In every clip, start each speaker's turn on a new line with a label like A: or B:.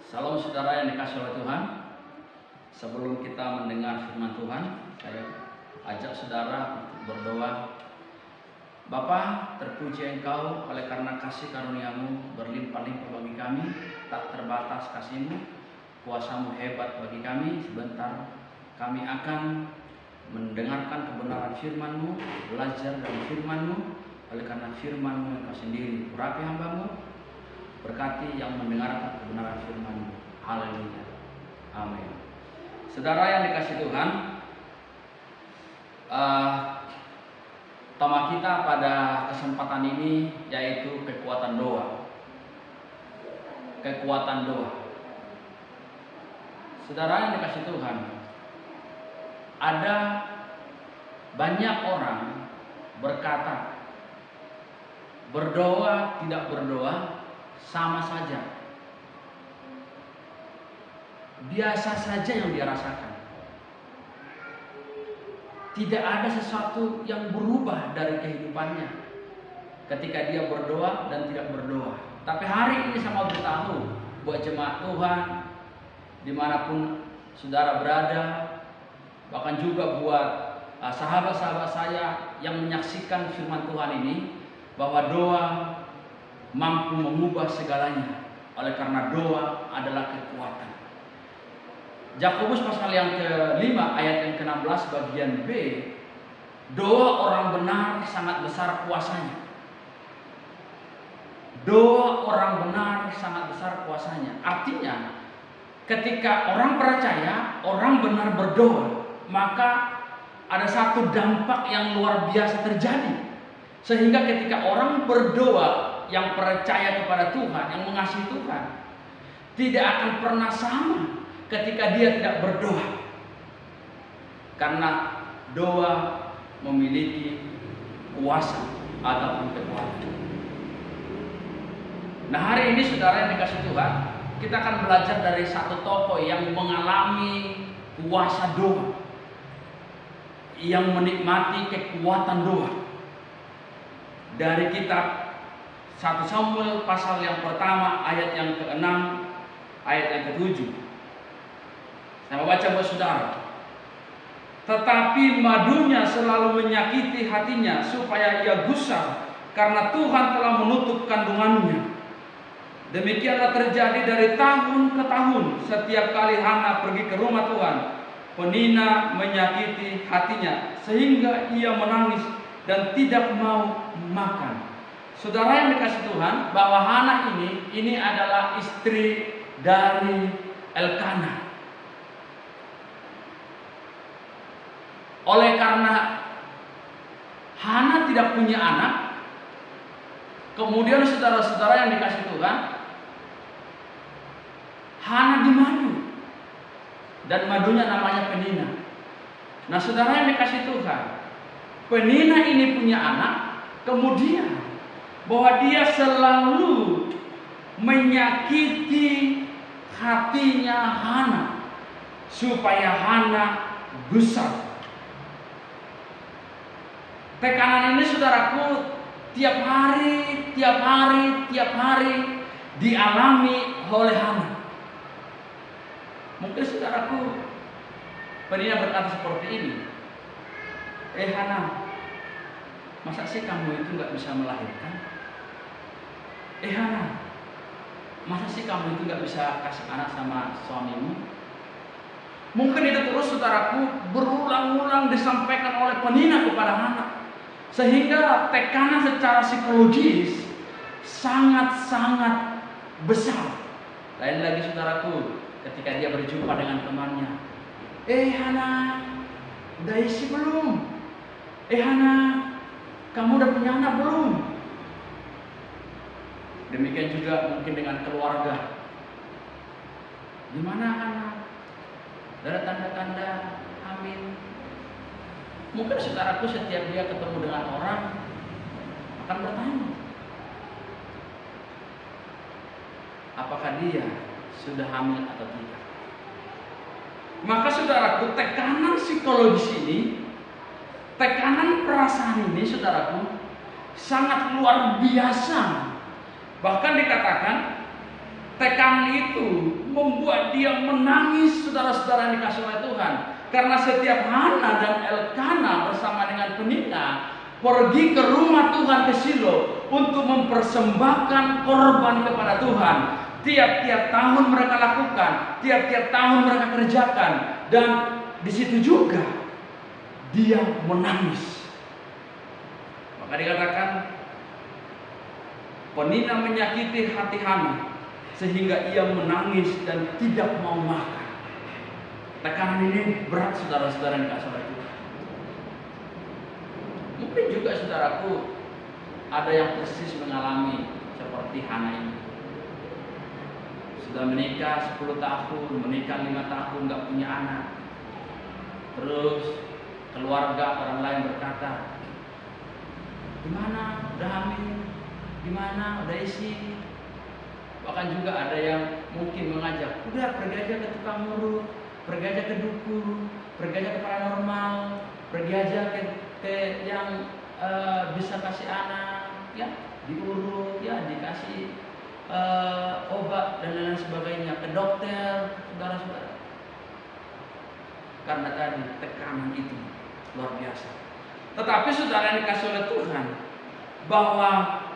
A: Salam saudara yang dikasihi oleh Tuhan. Sebelum kita mendengar firman Tuhan, saya ajak saudara untuk berdoa. Bapa, terpuji Engkau oleh karena kasih karunia-Mu berlimpah-limpah bagi kami, tak terbatas kasih-Mu, kuasa-Mu hebat bagi kami. Sebentar kami akan mendengarkan kebenaran firman-Mu, belajar dari firman-Mu, oleh karena firman-Mu Engkau sendiri. Urapi hamba-Mu, berkati yang mendengarkan kebenaran firman-Mu. Haleluya. Amin. Saudara yang dikasihi Tuhan, tema kita pada kesempatan ini yaitu kekuatan doa. Kekuatan doa. Saudara yang dikasihi Tuhan, ada banyak orang berkata, berdoa tidak berdoa sama saja. Biasa saja yang dia rasakan. Tidak ada sesuatu yang berubah dari kehidupannya ketika dia berdoa dan tidak berdoa. Tapi hari ini saya mau beritahu buat jemaat Tuhan dimanapun saudara berada, bahkan juga buat sahabat-sahabat saya yang menyaksikan firman Tuhan ini, bahwa doa mampu mengubah segalanya. Oleh karena doa adalah kekuatan. Yakobus pasal yang ke-5 ayat yang ke-16 bagian B, doa orang benar sangat besar kuasanya. Doa orang benar sangat besar kuasanya. Artinya ketika orang percaya, orang benar berdoa, maka ada satu dampak yang luar biasa terjadi. Sehingga ketika orang berdoa yang percaya kepada Tuhan, yang mengasihi Tuhan, tidak akan pernah sama ketika dia tidak berdoa. Karena doa memiliki kuasa ataupun kekuatan. Nah, hari ini saudara yang dikasihi Tuhan, kita akan belajar dari satu tokoh yang mengalami kuasa doa, yang menikmati kekuatan doa. Dari kitab 1 Samuel pasal yang pertama ayat yang ke-6 ayat yang ke-7. Saya baca buat saudara. Tetapi madunya selalu menyakiti hatinya supaya ia gusar karena Tuhan telah menutup kandungannya. Demikianlah terjadi dari tahun ke tahun. Setiap kali Hana pergi ke rumah Tuhan, Penina menyakiti hatinya sehingga ia menangis dan tidak mau makan. Saudara yang dikasihi Tuhan, bahwa Hana ini adalah istri dari Elkana. Oleh karena Hana tidak punya anak, kemudian saudara-saudara yang dikasihi Tuhan, Hana dimadu, dan madunya namanya Penina. Nah, saudara yang dikasihi Tuhan, Penina ini punya anak, kemudian bahwa dia selalu menyakiti hatinya Hana supaya Hana gusar. Tekanan ini saudaraku tiap hari dialami oleh Hana. Mungkin saudaraku Penina berkata seperti ini, Hana, masa sih kamu itu gak bisa melahirkan? Hana, masa sih kamu itu gak bisa kasih anak sama suamimu? Mungkin itu terus saudaraku berulang-ulang disampaikan oleh Penina kepada Hana, sehingga tekanan secara psikologis sangat-sangat besar. Lain lagi saudaraku, ketika dia berjumpa dengan temannya, Hana, udah isi belum? Hana, kamu udah punya anak belum? Demikian juga mungkin dengan keluarga. Gimana Hana? Ada tanda-tanda hamil? Mungkin saudaraku setiap dia ketemu dengan orang akan bertanya, apakah dia sudah hamil atau tidak? Maka saudaraku, tekanan psikologis ini, tekanan perasaan ini saudaraku sangat luar biasa. Bahkan dikatakan Tekanan itu membuat dia menangis, saudara-saudara yang dikasih oleh Tuhan. Karena setiap Hana dan Elkana bersama dengan Penina pergi ke rumah Tuhan ke Shilo untuk mempersembahkan korban kepada Tuhan. Tiap-tiap tahun mereka lakukan, tiap-tiap tahun mereka kerjakan, dan di situ juga dia menangis. Maka dikatakan Penina menyakiti hati Hana sehingga ia menangis dan tidak mau makan. Tekanan ini berat, saudara-saudara yang dikasihi oleh Tuhan. Mungkin juga saudaraku ada yang persis mengalami seperti Hana ini. Sudah menikah 10 tahun, menikah 5 tahun, gak punya anak. Terus keluarga orang lain berkata, gimana? Udah hamil? Gimana? Udah isi? Bahkan juga ada yang mungkin mengajak, udah pergi aja ke tukang urut, pergi aja ke dukun, pergi aja ke paranormal, pergi aja ke yang bisa kasih anak, ya diurut, ya dikasih obat dan lain sebagainya, ke dokter, saudara-saudara. Karena tadi tekanan itu luar biasa. Tetapi saudara yang dikasih oleh Tuhan, bahwa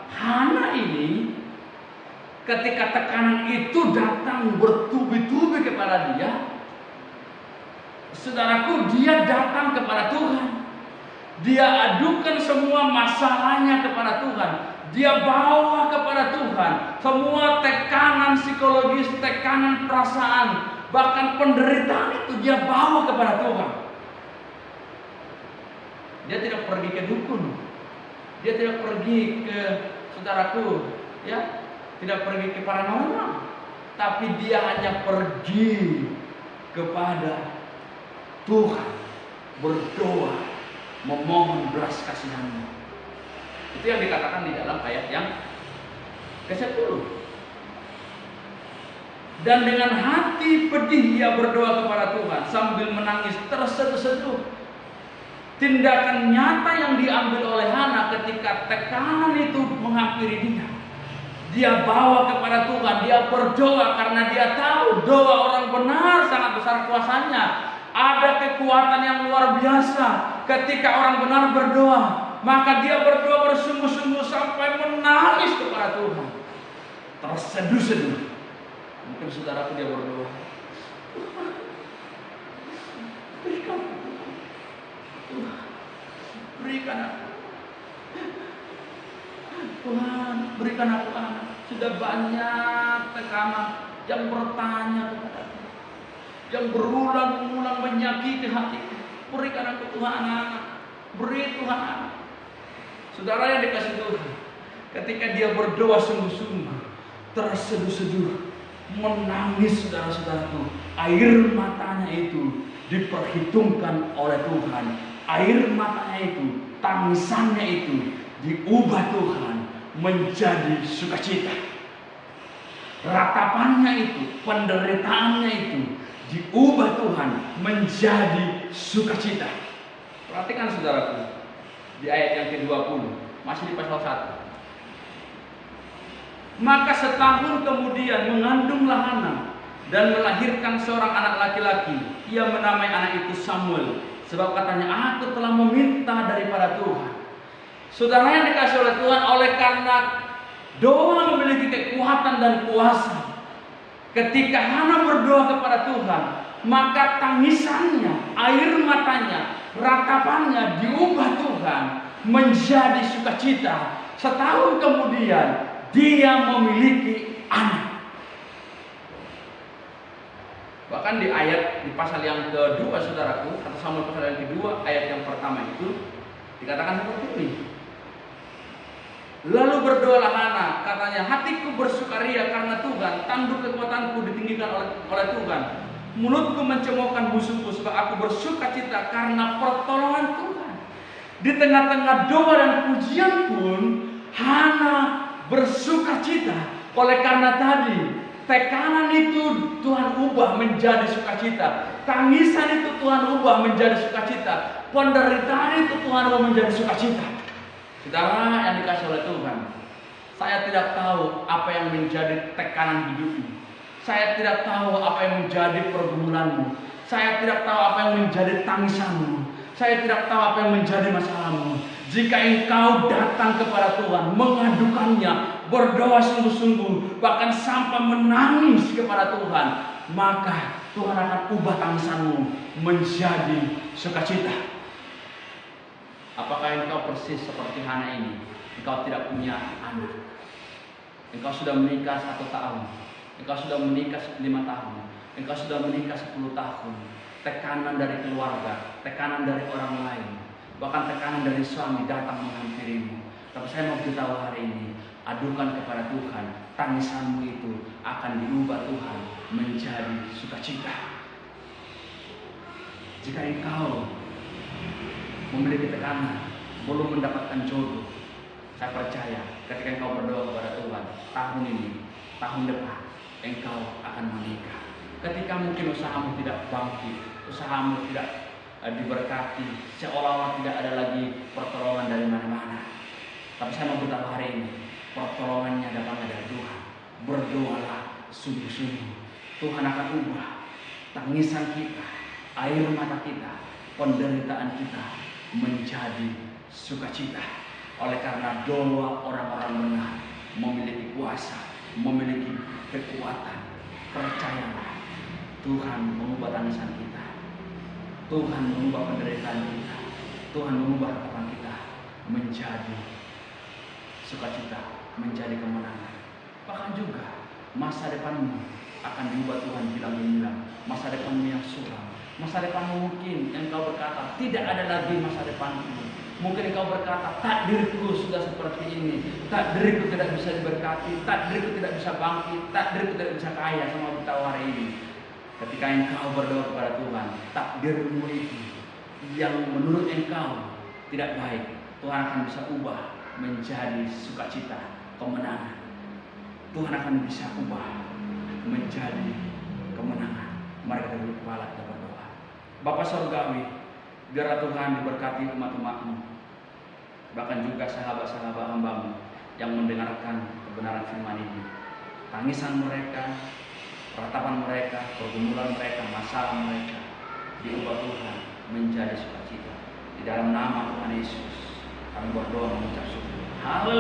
A: Hana ini ketika tekanan itu datang bertubi-tubi kepada dia, saudaraku, dia datang kepada Tuhan. Dia adukan semua masalahnya kepada Tuhan. Dia bawa kepada Tuhan semua tekanan psikologis, tekanan perasaan, bahkan penderitaan itu dia bawa kepada Tuhan. Dia tidak pergi ke dukun, dia tidak pergi ke, saudaraku, ya, tidak pergi ke paranormal, tapi dia hanya pergi kepada Tuhan, berdoa, memohon belas kasihan-Nya. Itu yang dikatakan di dalam ayat yang ke-10. Dan dengan hati pedih ia berdoa kepada Tuhan sambil menangis terseduh-seduh. Tindakan nyata yang diambil oleh Hana ketika tekanan itu menghampiri dia. Dia bawa kepada Tuhan, dia berdoa karena dia tahu doa orang benar sangat besar kuasanya. Ada kekuatan yang luar biasa ketika orang benar berdoa. Maka dia berdoa bersungguh-sungguh sampai menangis kepada Tuhan, terseduh-seduh. Mungkin saudaraku dia berdoa, berikan, Tuhan, berikan aku, Tuhan, berikan aku anak. Sudah banyak tekanan yang bertanya kepada aku, yang berulang-ulang menyakiti hatiku. Berikan aku Tuhan anak, beri Tuhan anak. Saudara yang dikasih Tuhan, ketika dia berdoa sungguh-sungguh, terseduh-seduh, menangis, saudara-saudaraku, air matanya itu diperhitungkan oleh Tuhan. Air matanya itu, tangisannya itu diubah Tuhan menjadi sukacita. Ratapannya itu, penderitaannya itu diubah Tuhan menjadi sukacita. Perhatikan saudaraku, di ayat yang ke-20, masih di pasal 1. Maka setahun kemudian mengandunglah Hana dan melahirkan seorang anak laki-laki. Ia menamai anak itu Samuel, sebab katanya, aku telah meminta daripada Tuhan. Saudara yang dikasih oleh Tuhan, oleh karena doa memiliki kekuatan dan kuasa. Ketika Hana berdoa kepada Tuhan, maka tangisannya, air matanya, ratapannya diubah Tuhan menjadi sukacita. Setahun kemudian dia memiliki anak. Bahkan di ayat di pasal yang kedua, saudaraku, atau Samuel pasal yang kedua, ayat yang pertama itu dikatakan seperti ini. Lalu berdoalah Hana, katanya, hatiku bersukaria karena Tuhan, tanduk kekuatanku ditinggikan oleh Tuhan. Mulutku mencemoohkan musuhku, sebab aku bersukacita karena pertolongan Tuhan. Di tengah-tengah doa dan pujian pun Hana bersukacita. Oleh karena tadi tekanan itu Tuhan ubah menjadi sukacita, tangisan itu Tuhan ubah menjadi sukacita, penderitaan itu Tuhan ubah menjadi sukacita. Saudara yang dikasih oleh Tuhan, Saya tidak tahu apa yang menjadi tekanan hidupmu. Saya tidak tahu apa yang menjadi pergumulanmu. Saya tidak tahu apa yang menjadi tangisanmu. Saya tidak tahu apa yang menjadi masalahmu. Jika engkau datang kepada Tuhan, mengadukannya, berdoa sungguh-sungguh, bahkan sampai menangis kepada Tuhan, maka Tuhan akan ubah tangisanmu menjadi sukacita. Apakah engkau persis seperti Hana ini? Engkau tidak punya anak. Engkau sudah menikah 1 tahun. Engkau sudah menikah 5 tahun. Engkau sudah menikah 10 tahun. Tekanan dari keluarga, tekanan dari orang lain, bahkan tekanan dari suami datang menghampirimu. Tapi saya mau beritahu hari ini, adukan kepada Tuhan. Tangisanmu itu akan diubah Tuhan menjadi sukacita. Jika engkau memiliki tekanan, belum mendapatkan jodoh, saya percaya ketika engkau berdoa kepada Tuhan, tahun ini, tahun depan, engkau akan menikah. Ketika mungkin usahamu tidak bangkit, usahamu tidak diberkati, seolah-olah tidak ada lagi pertolongan dari mana-mana. Tapi saya mau beritahu hari ini, pertolongannya datangnya dari Tuhan. Berdoalah sungguh-sungguh. Tuhan akan ubah tangisan kita, air mata kita, penderitaan kita menjadi sukacita. Oleh karena doa orang-orang benar memiliki kuasa, memiliki kekuatan. Percayalah, Tuhan mengubah tangisan kita, Tuhan mengubah penderitaan kita, Tuhan mengubah harapan kita menjadi sukacita, menjadi kemenangan. Bahkan juga masa depanmu akan diubah Tuhan bilang-bilang. Masa depanmu yang suram, masa depanmu mungkin yang kau berkata tidak ada lagi masa depanmu. Mungkin engkau berkata, takdirku sudah seperti ini, takdirku tidak bisa diberkati, takdirku tidak bisa bangkit, takdirku tidak bisa kaya. Sama beritahu hari ini, ketika engkau berdoa kepada Tuhan, takdirmu itu yang menurut engkau tidak baik, Tuhan akan bisa ubah menjadi sukacita, kemenangan. Tuhan akan bisa ubah menjadi kemenangan. Mari kita duduk kepala, kita berdoa. Bapa Surgawi, biarlah Tuhan diberkati umat-umat-Mu, bahkan juga sahabat-sahabat hamba-Mu yang mendengarkan kebenaran firman ini. Tangisan mereka, ratapan mereka, pergumulan mereka, masalah mereka diubah Tuhan menjadi sukacita. Di dalam nama Tuhan Yesus kami berdoa mengucap syukur. Haleluya.